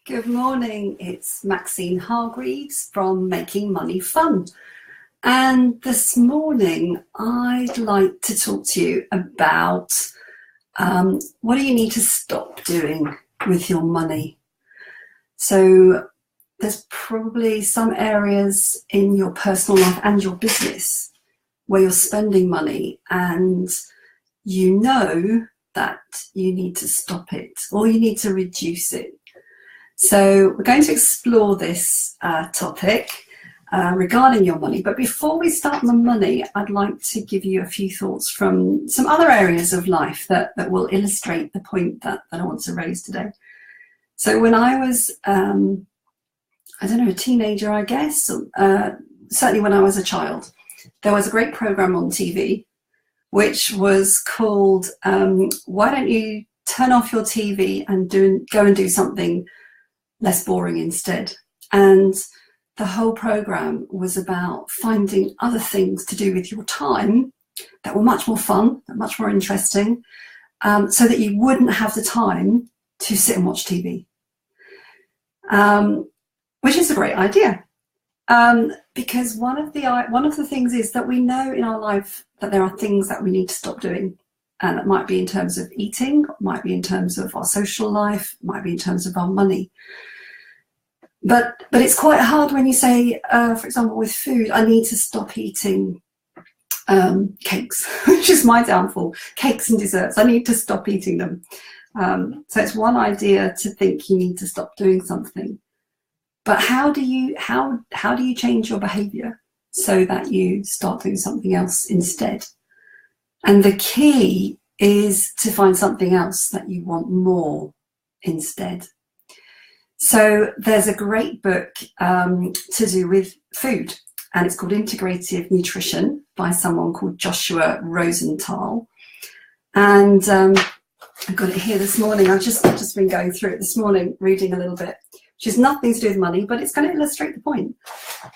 Good morning, it's Maxine Hargreaves from Making Money Fun. And this morning I'd like to talk to you about what do you need to stop doing with your money. So there's probably some areas in your personal life and your business where you're spending money and you know that you need to stop it or you need to reduce it. So we're going to explore this topic regarding your money. But before we start on the money, I'd like to give you a few thoughts from some other areas of life that will illustrate the point that I want to raise today. So when I was, a teenager, I guess, certainly when I was a child, there was a great program on TV, which was called, Why Don't You Turn Off Your TV and Go and Do Something Less Boring Instead. And the whole program was about finding other things to do with your time that were much more fun, much more interesting, so that you wouldn't have the time to sit and watch TV, which is a great idea. Because one of the things is that we know in our life that there are things that we need to stop doing. And it might be in terms of eating, might be in terms of our social life, might be in terms of our money. But it's quite hard when you say, for example, with food, I need to stop eating cakes, which is my downfall. Cakes and desserts, I need to stop eating them. So it's one idea to think you need to stop doing something. But how do you change your behavior so that you start doing something else instead? And the key is to find something else that you want more instead. So there's a great book to do with food, and it's called Integrative Nutrition by someone called Joshua Rosenthal. And I've got it here this morning. I've just been going through it this morning, reading a little bit, which has nothing to do with money, but it's going to illustrate the point.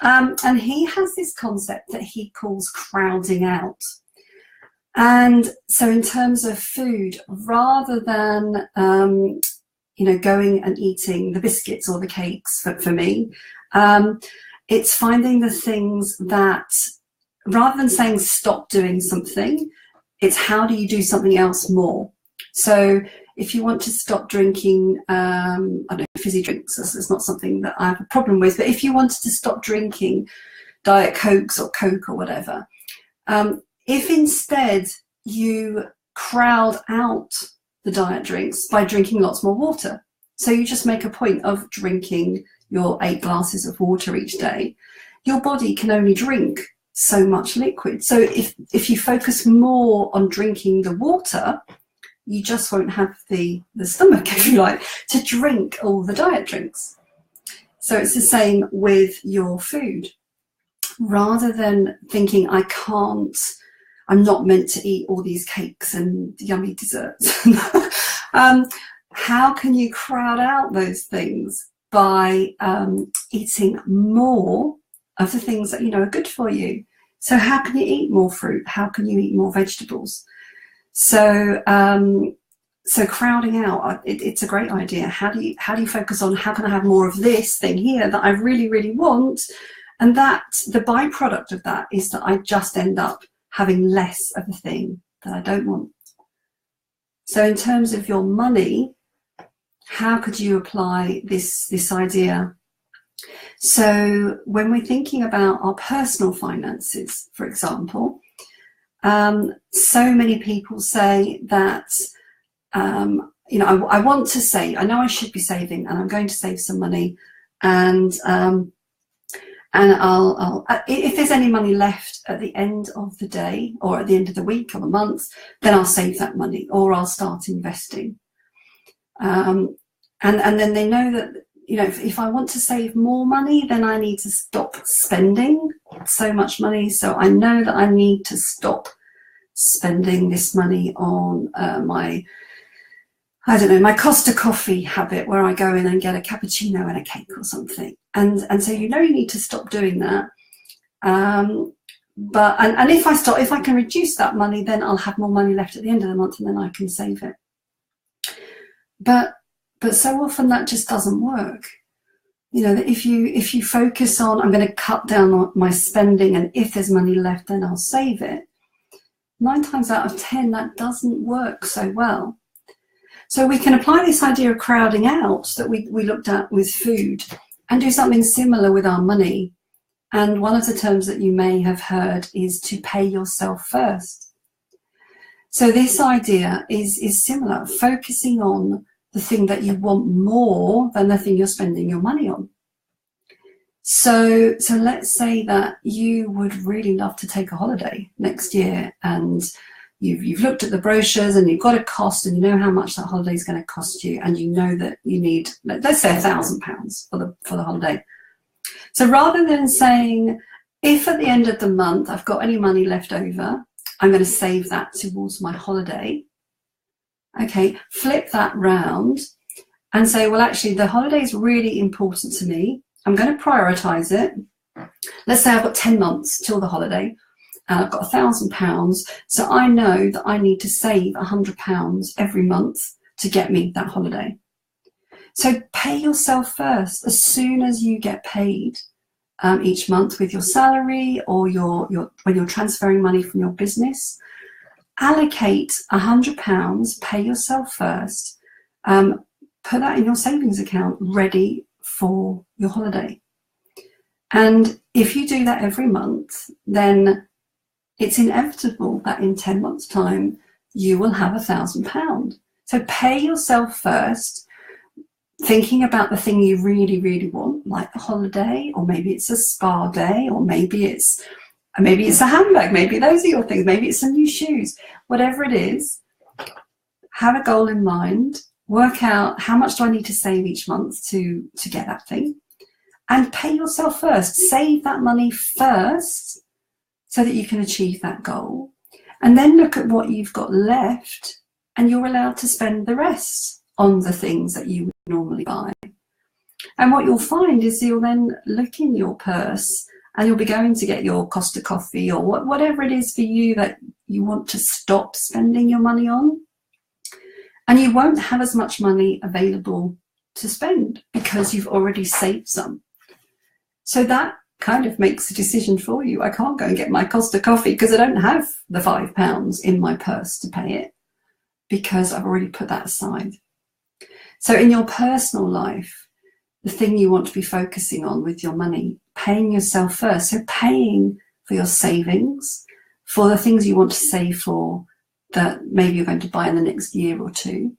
And he has this concept that he calls crowding out. And so in terms of food, rather than going and eating the biscuits or the cakes for me, it's finding the things that, rather than saying stop doing something, it's how do you do something else more. So if you want to stop drinking, fizzy drinks, it's not something that I have a problem with, but if you wanted to stop drinking Diet Cokes or Coke or whatever, if instead you crowd out the diet drinks by drinking lots more water. So you just make a point of drinking your 8 glasses of water each day. Your body can only drink so much liquid. So if you focus more on drinking the water, you just won't have the stomach, if you like, to drink all the diet drinks. So it's the same with your food. Rather than thinking I'm not meant to eat all these cakes and yummy desserts. How can you crowd out those things by eating more of the things that you know are good for you? So how can you eat more fruit? How can you eat more vegetables? So crowding out, it's a great idea. How do you focus on how can I have more of this thing here that I really, really want? And that the byproduct of that is that I just end up having less of a thing that I don't want. So in terms of your money, how could you apply this idea? So when we're thinking about our personal finances, for example, so many people say that, I want to save, I know I should be saving and I'm going to save some money, and I'll if there's any money left at the end of the day or at the end of the week or the month, then I'll save that money or I'll start investing. And then they know that, if I want to save more money, then I need to stop spending so much money. So I know that I need to stop spending this money on my Costa coffee habit where I go in and get a cappuccino and a cake or something. And so you need to stop doing that. But if I can reduce that money, then I'll have more money left at the end of the month and then I can save it. But But so often that just doesn't work. You know, that if you focus on, I'm going to cut down on my spending, and if there's money left, then I'll save it. 9 times out of 10, that doesn't work so well. So we can apply this idea of crowding out that we looked at with food and do something similar with our money. And one of the terms that you may have heard is to pay yourself first. So this idea is similar, focusing on the thing that you want more than the thing you're spending your money on. So let's say that you would really love to take a holiday next year, and you've looked at the brochures and you've got a cost, and you know how much that holiday is going to cost you, and you know that you need, let's say, £1,000 for the holiday. So rather than saying, if at the end of the month I've got any money left over, I'm going to save that towards my holiday. Okay, flip that round and say, well, actually, the holiday is really important to me. I'm going to prioritize it. Let's say I've got 10 months till the holiday and I've got £1,000. So I know that I need to save £100 every month to get me that holiday. So pay yourself first. As soon as you get paid each month with your salary, or when you're transferring money from your business, allocate £100, pay yourself first, put that in your savings account ready for your holiday. And if you do that every month, then it's inevitable that in 10 months' time, you will have £1,000. So pay yourself first, thinking about the thing you really, really want, like a holiday, or maybe it's a spa day, or maybe it's a handbag, maybe those are your things, maybe it's some new shoes, whatever it is. Have a goal in mind, work out how much do I need to save each month to get that thing, and pay yourself first. Save that money first so that you can achieve that goal, and then look at what you've got left, and you're allowed to spend the rest on the things that you would normally buy. And what you'll find is you'll then look in your purse and you'll be going to get your Costa coffee, or whatever it is for you that you want to stop spending your money on. And you won't have as much money available to spend because you've already saved some. So that kind of makes a decision for you. I can't go and get my Costa coffee because I don't have the £5 in my purse to pay it, because I've already put that aside. So in your personal life, the thing you want to be focusing on with your money, paying yourself first. So paying for your savings, for the things you want to save for that maybe you're going to buy in the next year or two.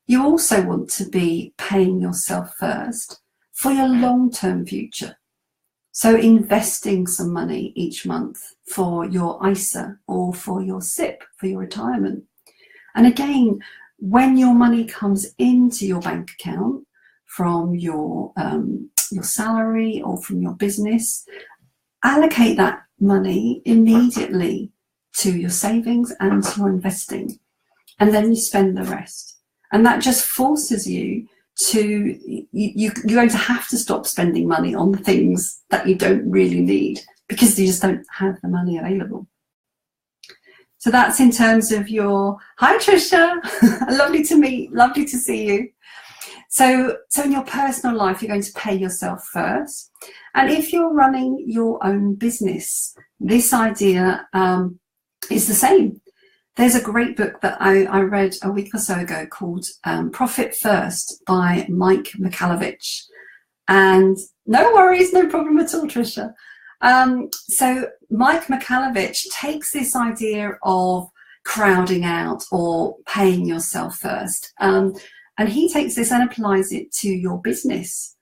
You also want to be paying yourself first for your long-term future. So investing some money each month for your ISA or for your SIP, for your retirement. And again, when your money comes into your bank account from your salary or from your business, allocate that money immediately to your savings and to your investing, and then you spend the rest. And that just forces you to, you're going to have to stop spending money on the things that you don't really need because you just don't have the money available. So that's in terms of your, hi Trisha, lovely to meet, lovely to see you. So in your personal life, you're going to pay yourself first. And if you're running your own business, this idea is the same. There's a great book that I read a week or so ago called Profit First by Mike Michalowicz. And no worries, no problem at all, Trisha. So Mike Michalowicz takes this idea of crowding out or paying yourself first. And he takes this and applies it to your business.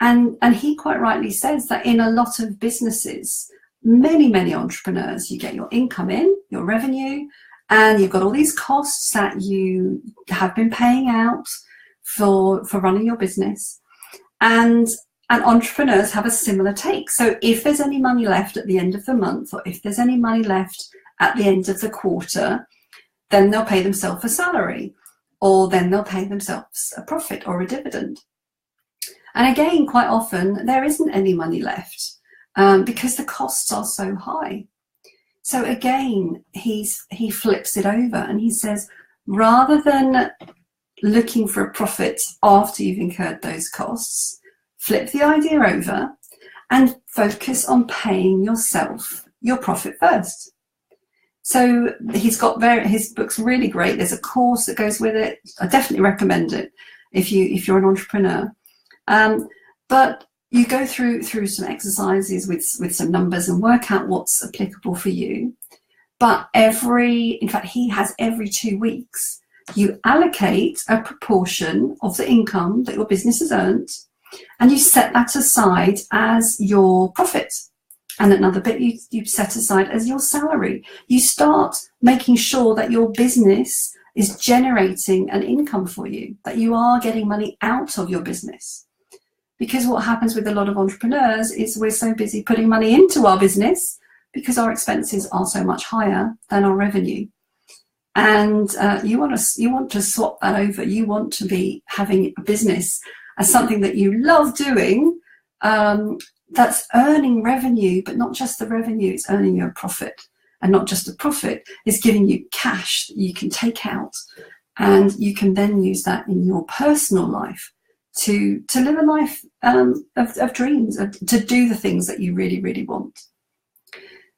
And he quite rightly says that in a lot of businesses, many entrepreneurs, you get your income in, your revenue, and you've got all these costs that you have been paying out for running your business. And entrepreneurs have a similar take. So if there's any money left at the end of the month, or if there's any money left at the end of the quarter, then they'll pay themselves a salary, or then they'll pay themselves a profit or a dividend. And again, quite often there isn't any money left because the costs are so high. So again, he flips it over and he says, rather than looking for a profit after you've incurred those costs, flip the idea over and focus on paying yourself your profit first. So his book's really great. There's a course that goes with it. I definitely recommend it if you're an entrepreneur. But you go through some exercises with some numbers and work out what's applicable for you. But in fact, he has every 2 weeks, you allocate a proportion of the income that your business has earned, and you set that aside as your profit. And another bit you set aside as your salary. You start making sure that your business is generating an income for you, that you are getting money out of your business. Because what happens with a lot of entrepreneurs is we're so busy putting money into our business because our expenses are so much higher than our revenue. And you want to swap that over. You want to be having a business as something that you love doing, that's earning revenue, but not just the revenue, it's earning you a profit. And not just a profit, it's giving you cash that you can take out, and you can then use that in your personal life to live a life of dreams, to do the things that you really, really want.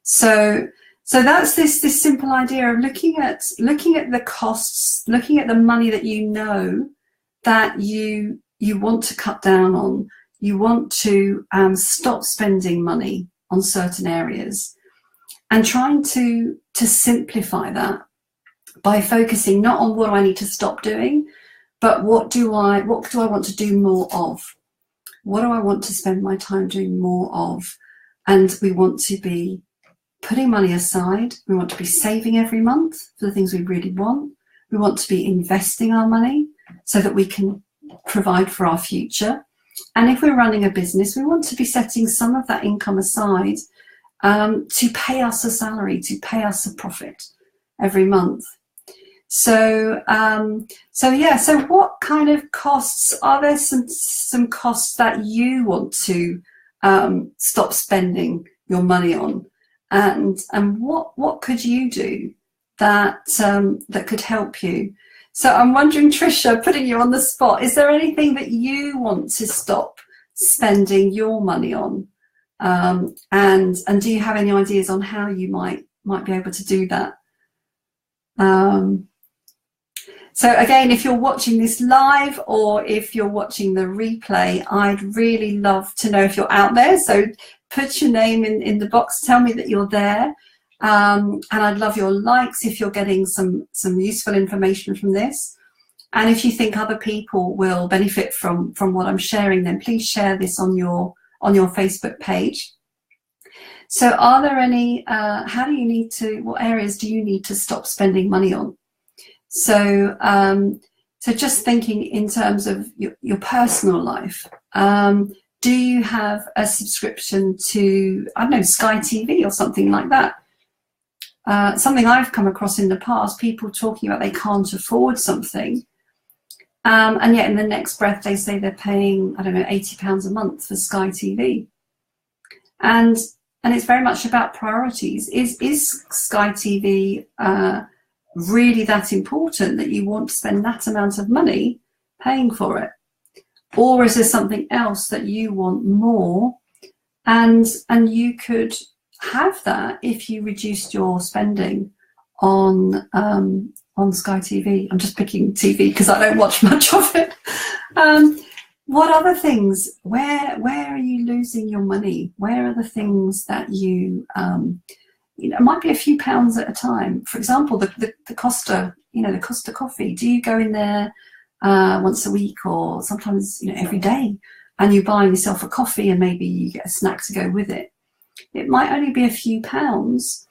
So that's this simple idea of looking at the costs, looking at the money that you know that you want to cut down on. You want to stop spending money on certain areas, and trying to simplify that by focusing not on what I need to stop doing, but what do I want to do more of? What do I want to spend my time doing more of? And we want to be putting money aside. We want to be saving every month for the things we really want. We want to be investing our money so that we can provide for our future. And if we're running a business, we want to be setting some of that income aside to pay us a salary, to pay us a profit every month. So what kind of costs are there? Some costs that you want to stop spending your money on, and what could you do that could help you? So I'm wondering, Tricia, putting you on the spot, is there anything that you want to stop spending your money on? And do you have any ideas on how you might be able to do that? So again, if you're watching this live or if you're watching the replay, I'd really love to know if you're out there. So put your name in the box, tell me that you're there. And I'd love your likes if you're getting some useful information from this. And if you think other people will benefit from what I'm sharing, then please share this on your Facebook page. So are there any, what areas do you need to stop spending money on? So just thinking in terms of your personal life, do you have a subscription to, I don't know, Sky TV or something like that? Something I've come across in the past, people talking about they can't afford something, and yet in the next breath they say they're paying, I don't know, £80 a month for Sky TV. And it's very much about priorities. Is Sky TV really that important that you want to spend that amount of money paying for it? Or is there something else that you want more, and you could have that if you reduced your spending on Sky TV? I'm just picking TV because I don't watch much of it. What other things? Where are you losing your money? Where are the things that you it might be a few pounds at a time. For example, the Costa, the Costa coffee. Do you go in there once a week or sometimes every day, and you buy yourself a coffee and maybe you get a snack to go with it? It might only be a few pounds,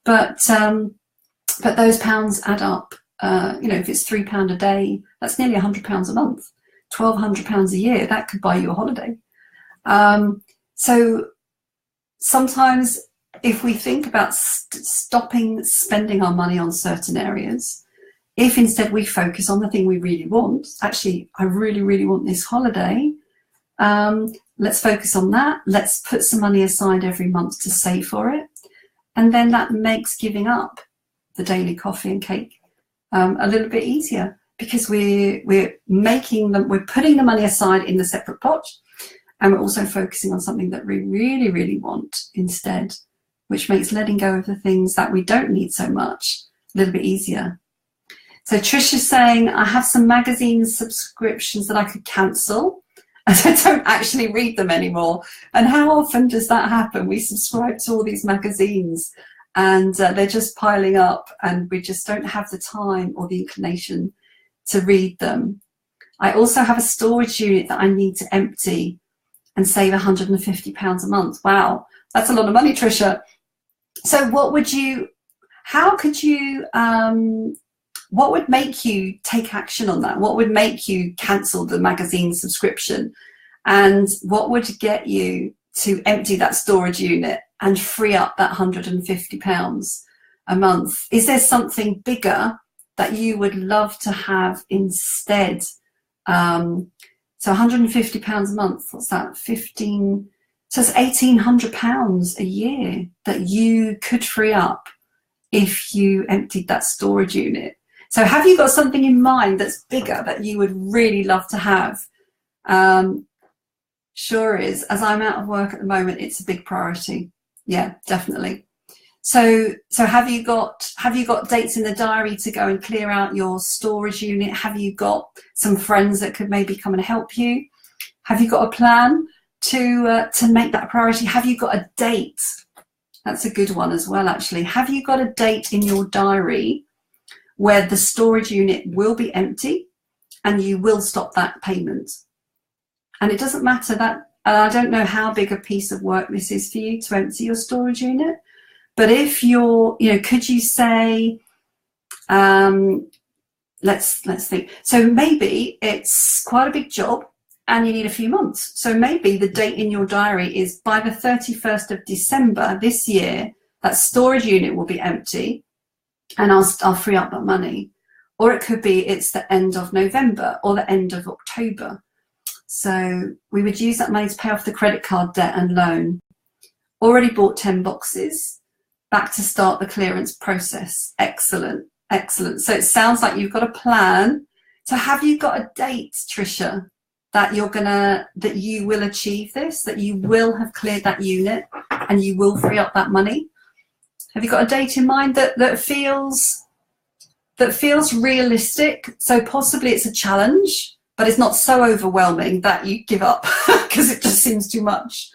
but those pounds add up. If it's £3 a day, that's nearly £100 a month. £1,200 a year, that could buy you a holiday. So sometimes if we think about stopping spending our money on certain areas, if instead we focus on the thing we really want, actually, I really, really want this holiday, let's focus on that. Let's put some money aside every month to save for it. And then that makes giving up the daily coffee and cake a little bit easier. because we're putting the money aside in the separate pot, and we're also focusing on something that we really, really want instead, which makes letting go of the things that we don't need so much a little bit easier. So Trisha's saying, I have some magazine subscriptions that I could cancel, and I don't actually read them anymore. And how often does that happen? We subscribe to all these magazines and they're just piling up, and we just don't have the time or the inclination to read them. I also have a storage unit that I need to empty and save £150 a month. Wow, that's a lot of money, Trisha. So what would make you take action on that? What would make you cancel the magazine subscription? And what would get you to empty that storage unit and free up that £150 a month? Is there something bigger that you would love to have instead? So £150 a month, what's that? 15, so it's £1,800 a year that you could free up if you emptied that storage unit. So have you got something in mind that's bigger that you would really love to have? Sure is. As I'm out of work at the moment, it's a big priority. Yeah, definitely. So have you got dates in the diary to go and clear out your storage unit? Have you got some friends that could maybe come and help you? Have you got a plan to make that a priority? Have you got a date? That's a good one as well, actually. Have you got a date in your diary where the storage unit will be empty and you will stop that payment? And it doesn't matter that, I don't know how big a piece of work this is for you to empty your storage unit, but if you're, could you say, let's think. So maybe it's quite a big job and you need a few months. So maybe the date in your diary is by the 31st of December this year, that storage unit will be empty and I'll free up that money. Or it could be it's the end of November or the end of October. So we would use that money to pay off the credit card debt and loan. Already bought 10 boxes, back to start the clearance process. Excellent, excellent. So it sounds like you've got a plan. So have you got a date, Trisha, that you will achieve this, that you will have cleared that unit and you will free up that money? Have you got a date in mind that feels realistic? So possibly it's a challenge, but it's not so overwhelming that you give up because it just seems too much.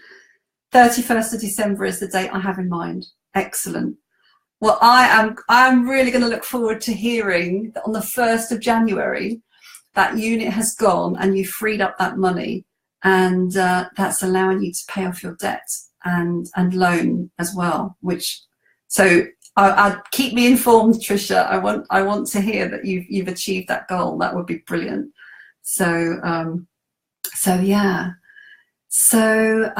31st of December is the date I have in mind. Excellent. Well, I'm really going to look forward to hearing that on the 1st of January, that unit has gone and you've freed up that money, and that's allowing you to pay off your debt and loan as well. So keep me informed, Trisha. I want to hear that you've achieved that goal. That would be brilliant. So yeah. So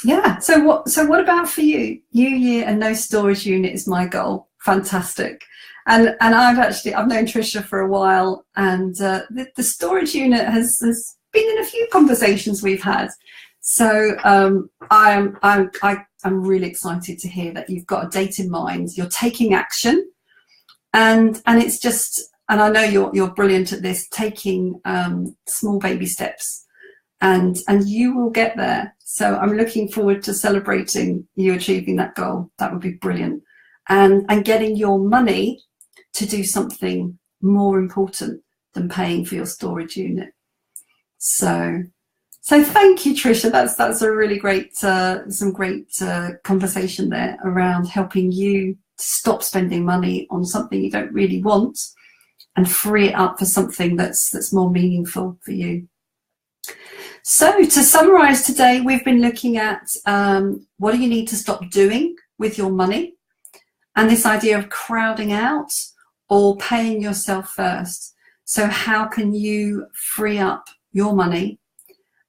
what about for you? New year and no storage unit is my goal. Fantastic. And I've known Trisha for a while, and the storage unit has been in a few conversations we've had. So I'm really excited to hear that you've got a date in mind. You're taking action, and it's just, and I know you're brilliant at this, taking small baby steps, and you will get there. So I'm looking forward to celebrating you achieving that goal. That would be brilliant, and getting your money to do something more important than paying for your storage unit. So thank you, Trisha. That's a really great, some great conversation there around helping you to stop spending money on something you don't really want and free it up for something that's more meaningful for you. So to summarize today, we've been looking at what do you need to stop doing with your money, and this idea of crowding out or paying yourself first. So how can you free up your money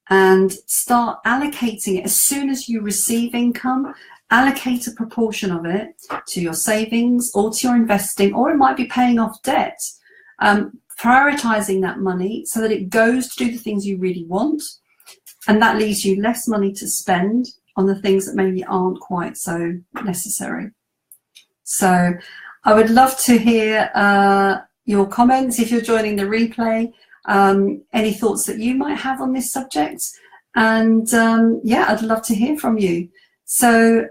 and start allocating it as soon as you receive income? Allocate a proportion of it to your savings or to your investing, or it might be paying off debt. Prioritizing that money so that it goes to do the things you really want, and that leaves you less money to spend on the things that maybe aren't quite so necessary. So I would love to hear your comments if you're joining the replay, any thoughts that you might have on this subject. And yeah, I'd love to hear from you. So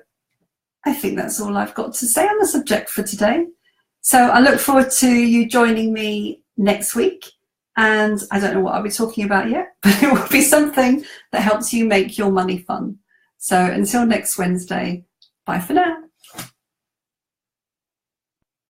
I think that's all I've got to say on the subject for today. So I look forward to you joining me next week. And I don't know what I'll be talking about yet, but it will be something that helps you make your money fun. So until next Wednesday, bye for now.